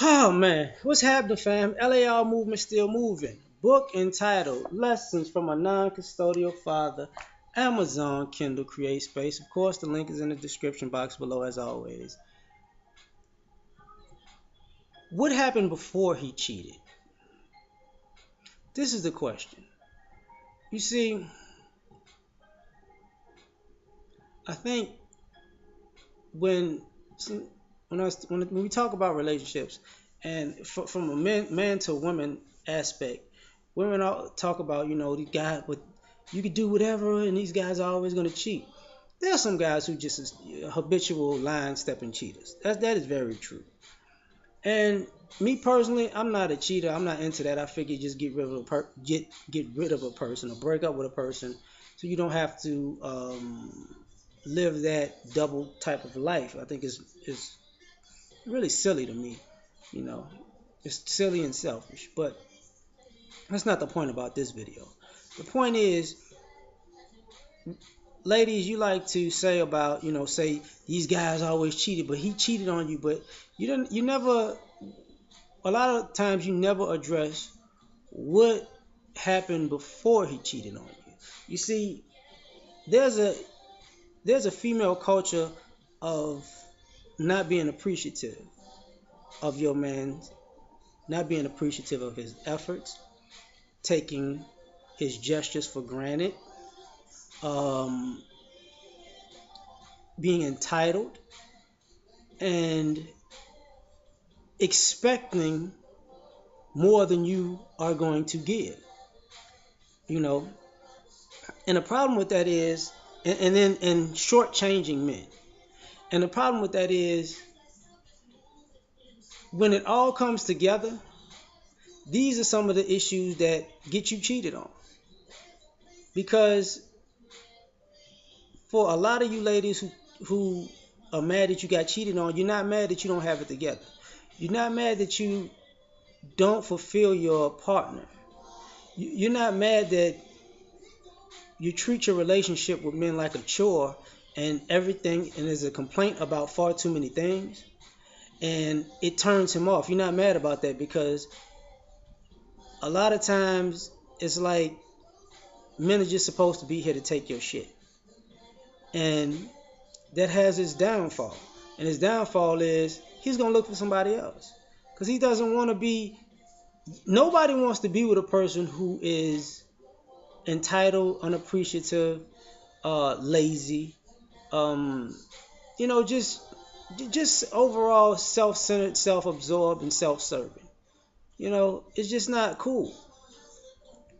Oh man, what's happening, fam? L.A.R movement still moving. Book entitled Lessons from a Non-Custodial Father. Amazon Kindle Create Space. Of course, the link is in the description box below as always. What happened before he cheated? This is the question. You see, I think when when we talk about relationships and from a man to woman aspect, women all talk about these guys with you can do whatever and these guys are always going to cheat. There are some guys who just is habitual line stepping cheaters. That is very true. And me personally, I'm not a cheater. I'm not into that. I figure just get rid of a person or break up with a person, so you don't have to live that double type of life. I think it's really silly to me. You know, it's silly and selfish. But that's not the point about this video. The point is, ladies, you like to say about say these guys always cheated, but he cheated on you, but you never. A lot of times you never address what happened before he cheated on you. You see, there's a there's a female culture of not being appreciative of your man, not being appreciative of his efforts, taking his gestures for granted, um, being entitled, and expecting more than you are going to give. You know, and the problem with that is, and shortchanging men. And the problem with that is, when it all comes together, these are some of the issues that get you cheated on. Because for a lot of you ladies who are mad that you got cheated on, you're not mad that you don't have it together. You're not mad that you don't fulfill your partner. You're not mad that you treat your relationship with men like a chore and everything, and there's a complaint about far too many things, and it turns him off. You're not mad about that because a lot of times it's like men are just supposed to be here to take your shit. And that has its downfall. And his downfall is he's going to look for somebody else. Because he doesn't want to be, nobody wants to be with a person who is entitled, unappreciative, lazy, um, just overall self-centered, self-absorbed, and self-serving. It's just not cool.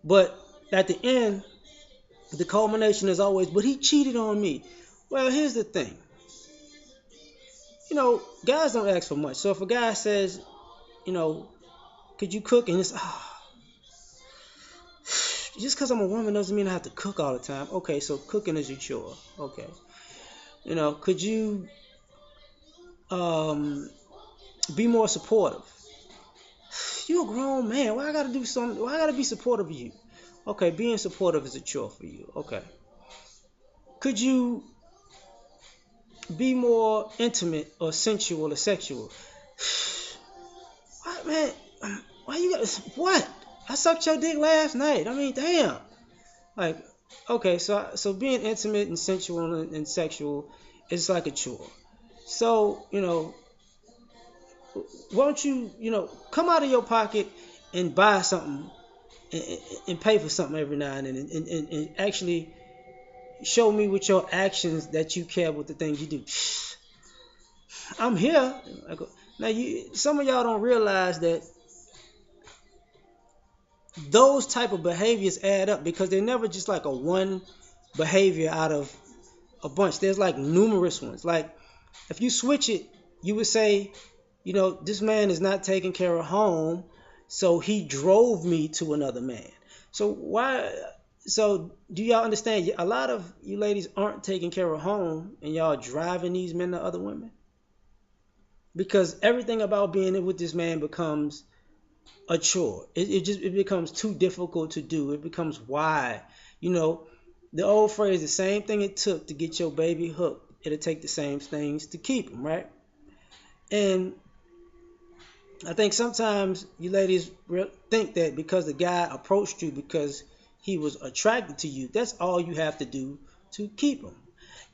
But at the end, the culmination is always, but he cheated on me. Well, here's the thing. Guys don't ask for much. So if a guy says, you know, could you cook? And it's, just because I'm a woman doesn't mean I have to cook all the time. Okay, so cooking is your chore. Okay. Could you um, be more supportive? You're a grown man. Why I gotta do something? Why I gotta be supportive of you? Okay, being supportive is a chore for you. Okay. Could you be more intimate or sensual or sexual? What, man? Why you got what? I sucked your dick last night. I mean, damn. Like, okay, so being intimate and sensual and sexual is like a chore. So won't you come out of your pocket and buy something and pay for something every now and then and actually show me with your actions that you care about the things you do. I'm here. Now, some of y'all don't realize that those type of behaviors add up because they're never just like a one behavior out of a bunch. There's like numerous ones. Like if you switch it, you would say, this man is not taking care of home, so he drove me to another man. So why? So do y'all understand? A lot of you ladies aren't taking care of home, and y'all driving these men to other women because everything about being with this man becomes a chore. It becomes too difficult to do. It becomes why. The old phrase, the same thing it took to get your baby hooked, it'll take the same things to keep him, right? And I think sometimes you ladies think that because the guy approached you because he was attracted to you, that's all you have to do to keep him.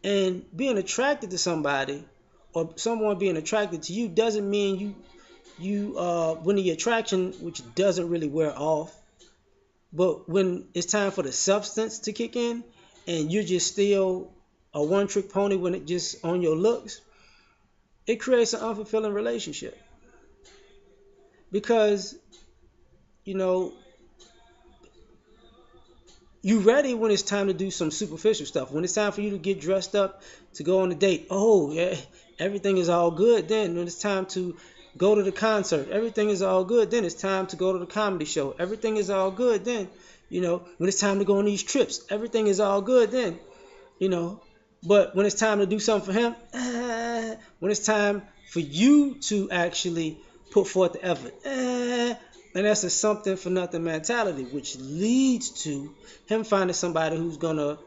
And being attracted to somebody or someone being attracted to you doesn't mean when the attraction, which doesn't really wear off, but when it's time for the substance to kick in and you're just still a one trick pony when it just on your looks, it creates an unfulfilling relationship because you know you ready when it's time to do some superficial stuff. When it's time for you to get dressed up to go on a date, oh yeah, everything is all good. Then when it's time to go to the concert, everything is all good. Then it's time to go to the comedy show, everything is all good. Then when it's time to go on these trips, everything is all good. Then you know. But when it's time to do something for him, when it's time for you to actually put forth the effort, and that's a something for nothing mentality, which leads to him finding somebody who's gonna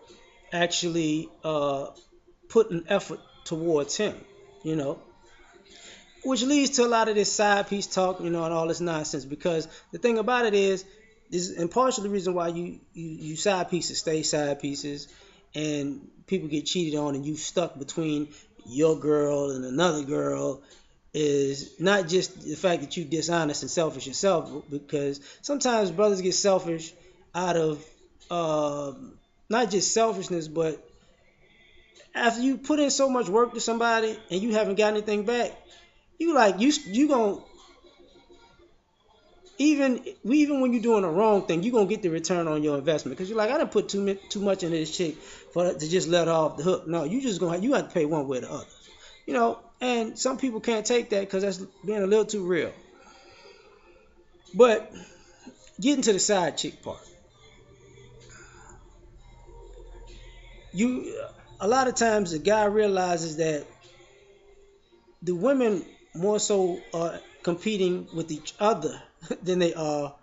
actually put an effort towards him, you know, which leads to a lot of this side piece talk, and all this nonsense. Because the thing about it is, this is and partially the reason why you side pieces stay side pieces, and people get cheated on, and you stuck between your girl and another girl is not just the fact that you dishonest and selfish yourself, because sometimes brothers get selfish out of not just selfishness, but after you put in so much work to somebody and you haven't got anything back, you gonna even when you're doing the wrong thing, you're gonna get the return on your investment because you're like, I didn't put too much into this chick to just let her off the hook. No, you have to pay one way or the other, And some people can't take that because that's being a little too real. But getting to the side chick part, you a lot of times the guy realizes that the women more so are competing with each other than they are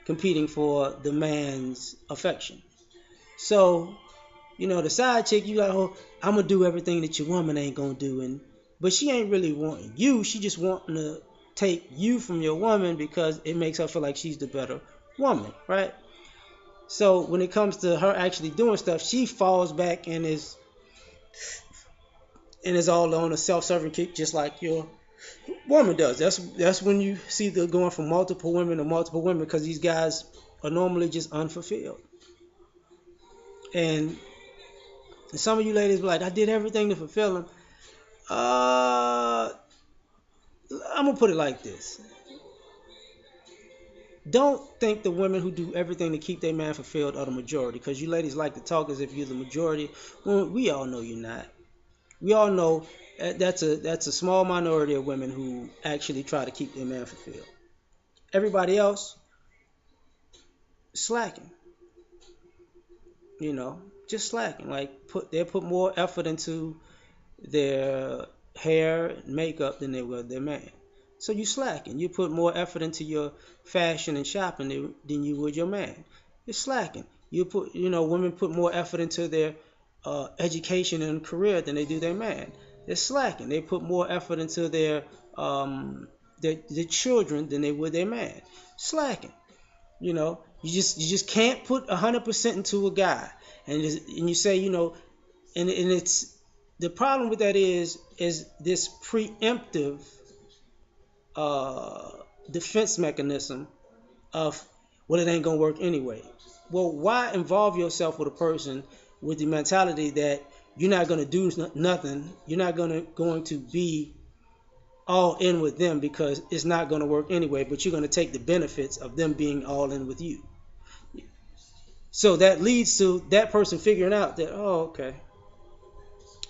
competing for the man's affection. So, the side chick, you like, oh, I'm gonna do everything that your woman ain't gonna do, but she ain't really wanting you. She just wanting to take you from your woman because it makes her feel like she's the better woman, right? So when it comes to her actually doing stuff, she falls back and is all on a self-serving kick, just like your woman does. That's when you see the going from multiple women to multiple women because these guys are normally just unfulfilled. And some of you ladies be like, I did everything to fulfill him. I'm gonna put it like this. Don't think the women who do everything to keep their man fulfilled are the majority, because you ladies like to talk as if you're the majority. Well, we all know you're not. We all know that's a small minority of women who actually try to keep their man fulfilled. Everybody else slacking, just slacking. Like they'll put more effort into their hair and makeup than they will their man. So you slacking. You put more effort into your fashion and shopping than you would your man. You're slacking. Women put more effort into their education and career than they do their man. They're slacking. They put more effort into their children than they would their man. Slacking. You just can't put 100% into a guy, and you say and it's the problem with that is this preemptive uh, defense mechanism of, well, it ain't gonna work anyway. Well, why involve yourself with a person with the mentality that you're not gonna do nothing, you're not going to be all in with them because it's not gonna work anyway, but you're gonna take the benefits of them being all in with you. So that leads to that person figuring out that, oh, okay,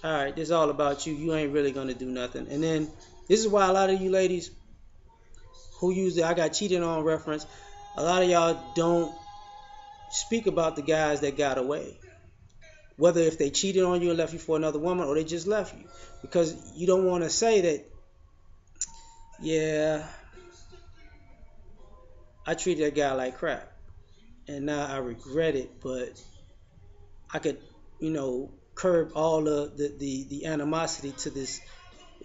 all right, this is all about you. You ain't really gonna do nothing. And then this is why a lot of you ladies who use the "I got cheated on" reference, a lot of y'all don't speak about the guys that got away. Whether if they cheated on you and left you for another woman, or they just left you, because you don't want to say that, yeah, I treated that guy like crap, and now I regret it, but I could, curb all the animosity to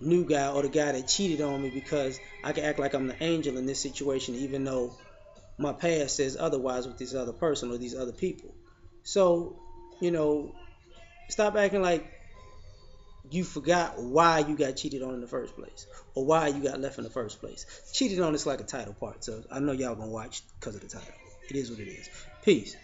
new guy or the guy that cheated on me because I can act like I'm the angel in this situation, even though my past says otherwise with this other person or these other people. So, you know, stop acting like you forgot why you got cheated on in the first place or why you got left in the first place. Cheated on is like a title part, so I know y'all gonna watch because of the title. It is what it is. Peace.